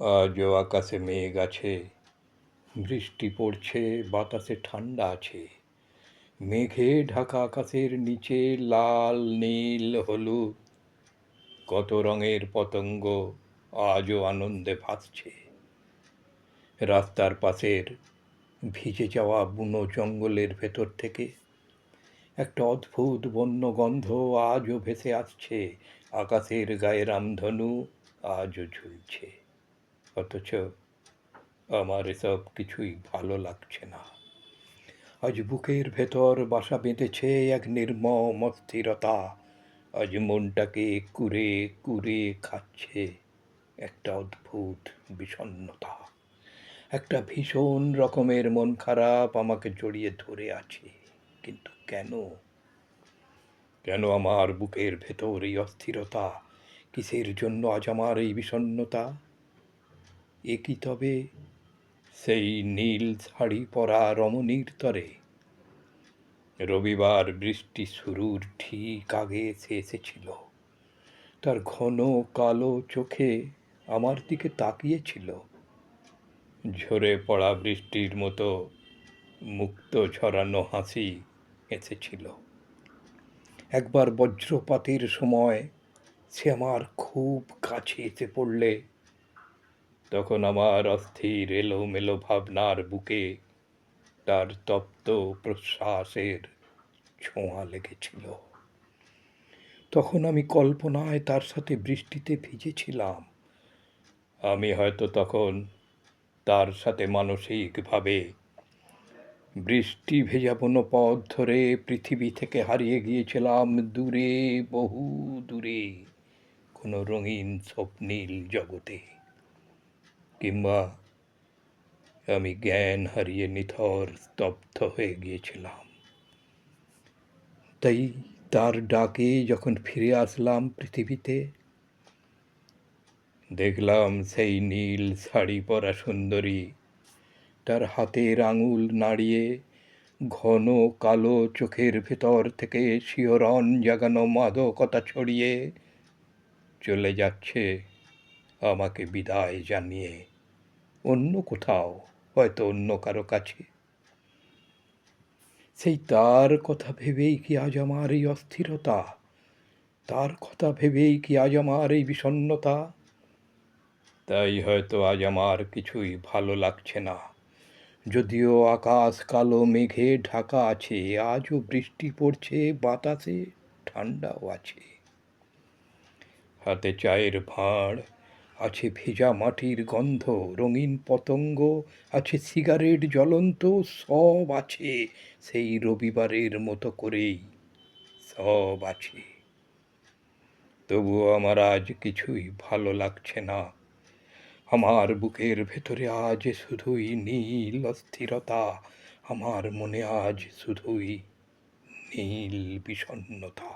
আজও আকাশে মেঘ আছে, বৃষ্টি পড়ছে, বাতাসে ঠান্ডা আছে। মেঘে ঢাকা আকাশের নিচে লাল, নীল, হলুদ কত রঙের পতঙ্গ আজও আনন্দে ভাসছে। রাস্তার পাশের ভিজে যাওয়া বুনো জঙ্গলের ভেতর থেকে একটা অদ্ভুত বন্য গন্ধ আজও ভেসে আসছে। আকাশের গায়ে রামধনু আজও ঝুলছে। অথচ আমার এসব কিছুই ভালো লাগছে না। আজ বুকের ভেতর বাসা বেঁধেছে এক নির্মম অস্থিরতা। আজ মনটাকে কুরে কুরে খাচ্ছে একটা অদ্ভুত বিষণ্ণতা। একটা ভীষণ রকমের মন খারাপ আমাকে জড়িয়ে ধরে আছে। কিন্তু কেন? কেন আমার বুকের ভেতর এই অস্থিরতা? কিসের জন্য আজ আমার এই বিষণ্ণতা? এ কি তবে সেই নীল শাড়ি পরা রমণীর তরে? রবিবার বৃষ্টি শুরুর ঠিক আগে সে এসেছিল। তার ঘন কালো চোখে আমার দিকে তাকিয়েছিল। ঝরে পড়া বৃষ্টির মতো মুক্ত ঝরানো হাসি হেসেছিল। একবার বজ্রপাতের সময় সে আমার খুব কাছে এসে পড়লে তখন আমার অস্থির এলোমেলো ভাবনার বুকে তার তপ্ত প্রশ্বাসের ছোঁয়া লেগেছিল। তখন আমি কল্পনায় তার সাথে বৃষ্টিতে ভিজেছিলাম। আমি হয়তো তখন তার সাথে মানসিকভাবে বৃষ্টি ভেজা কোনো পথ ধরে পৃথিবী থেকে হারিয়ে গিয়েছিলাম দূরে, বহু দূরে, কোনো রঙিন স্বপ্নীল জগতে। কিংবা আমি জ্ঞান হারিয়ে নিথর স্তব্ধ হয়ে গিয়েছিলাম। তাই তার ডাকে যখন ফিরে আসলাম পৃথিবীতে, দেখলাম সেই নীল শাড়ি পরা সুন্দরী তার হাতের আঙুল নাড়িয়ে ঘন কালো চোখের ভেতর থেকে শিহরণ জাগানো মাদকতা ছড়িয়ে চলে যাচ্ছে আমাকে বিদায় জানিয়ে অন্য কোথাও, হয়তো অন্য কারো কাছে। সেই তার কথা ভেবেই কি আজ আমার এই অস্থিরতা? তার কথা ভেবেই কি আজ আমার এই বিষণ্ণতা? তাই হয়তো আজ আমার কিছুই ভালো লাগছে না। যদিও আকাশ কালো মেঘে ঢাকা আছে, আজও বৃষ্টি পড়ছে, বাতাসে ঠান্ডাও আছে। হাতে চায়ের ভাঁড়, আছে ভেজা মাটির গন্ধ, রঙিন পতঙ্গ, আছে সিগারেট জ্বলন্ত, সব আছে সেই রবিবারের মতো করেই, সব আছে। তবুও আমার আজ কিছুই ভালো লাগছে না। আমার বুকের ভেতরে আজ শুধুই নীল অস্থিরতা, আমার মনে আজ শুধুই নীল বিষণ্ণতা।